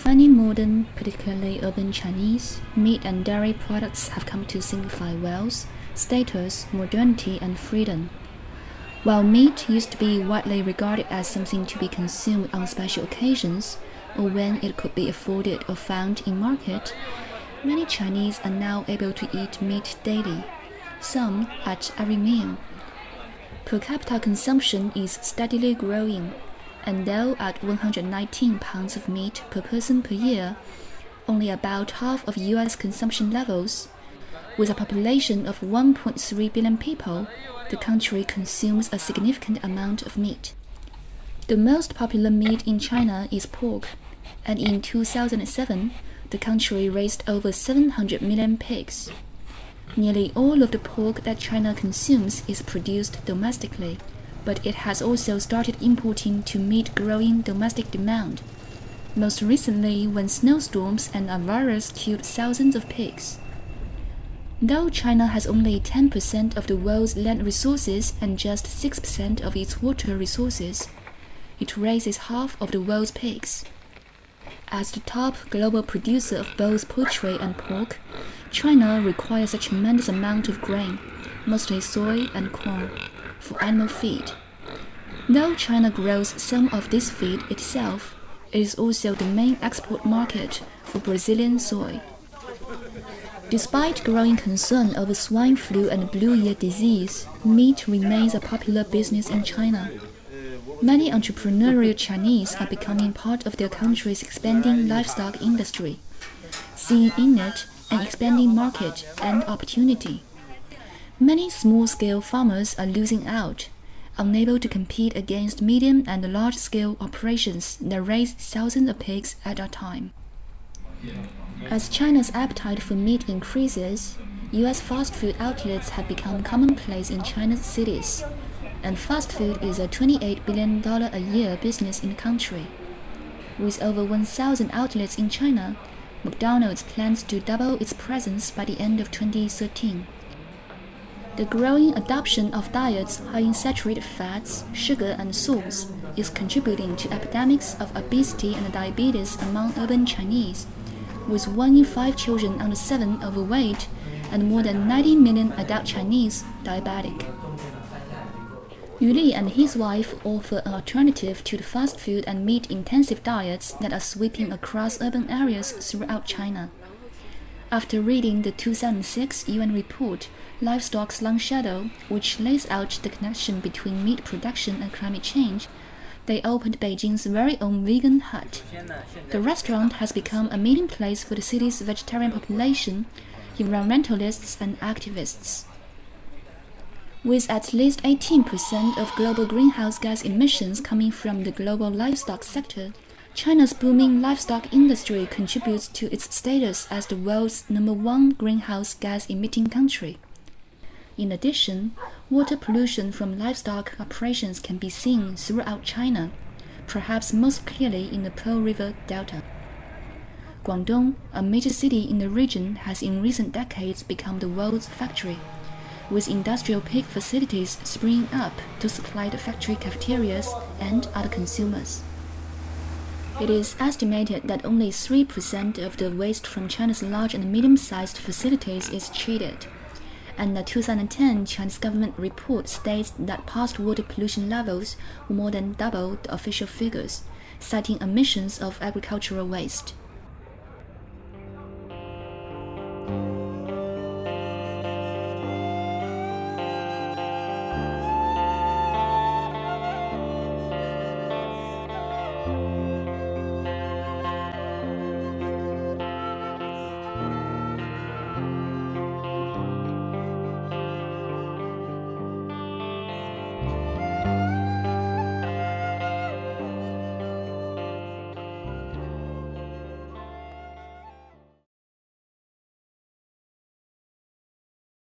Many modern, particularly urban Chinese, meat and dairy products have come to signify wealth, status, modernity, and freedom. While meat used to be widely regarded as something to be consumed on special occasions, or when it could be afforded or found in market, many Chinese are now able to eat meat daily, some at every meal. Per capita consumption is steadily growing, and though at 119 pounds of meat per person per year, only about half of US consumption levels, with a population of 1.3 billion people, the country consumes a significant amount of meat. The most popular meat in China is pork, and in 2007, the country raised over 700 million pigs. Nearly all of the pork that China consumes is produced domestically, but it has also started importing to meet growing domestic demand, most recently when snowstorms and a virus killed thousands of pigs. Though China has only 10% of the world's land resources and just 6% of its water resources, it raises half of the world's pigs. As the top global producer of both poultry and pork, China requires a tremendous amount of grain, mostly soy and corn, for animal feed. Though China grows some of this feed itself, it is also the main export market for Brazilian soy. Despite growing concern over swine flu and blue ear disease, meat remains a popular business in China. Many entrepreneurial Chinese are becoming part of their country's expanding livestock industry, seeing in it an expanding market and opportunity. Many small-scale farmers are losing out, unable to compete against medium and large-scale operations that raise thousands of pigs at a time. As China's appetite for meat increases, US fast food outlets have become commonplace in China's cities, and fast food is a $28 billion a year business in the country. With over 1,000 outlets in China, McDonald's plans to double its presence by the end of 2013. The growing adoption of diets high in saturated fats, sugar, and salts is contributing to epidemics of obesity and diabetes among urban Chinese, with 1 in 5 children under 7 overweight and more than 90 million adult Chinese diabetic. Yu Li and his wife offer an alternative to the fast food and meat-intensive diets that are sweeping across urban areas throughout China. After reading the 2006 UN report, Livestock's Long Shadow, which lays out the connection between meat production and climate change, they opened Beijing's very own vegan hut. The restaurant has become a meeting place for the city's vegetarian population, environmentalists, and activists. With at least 18% of global greenhouse gas emissions coming from the global livestock sector, China's booming livestock industry contributes to its status as the world's #1 greenhouse gas emitting country. In addition, water pollution from livestock operations can be seen throughout China, perhaps most clearly in the Pearl River Delta. Guangdong, a major city in the region, has in recent decades become the world's factory, with industrial pig facilities springing up to supply the factory cafeterias and other consumers. It is estimated that only 3% of the waste from China's large and medium-sized facilities is treated, and the 2010 Chinese government report states that past water pollution levels were more than double the official figures, citing emissions of agricultural waste.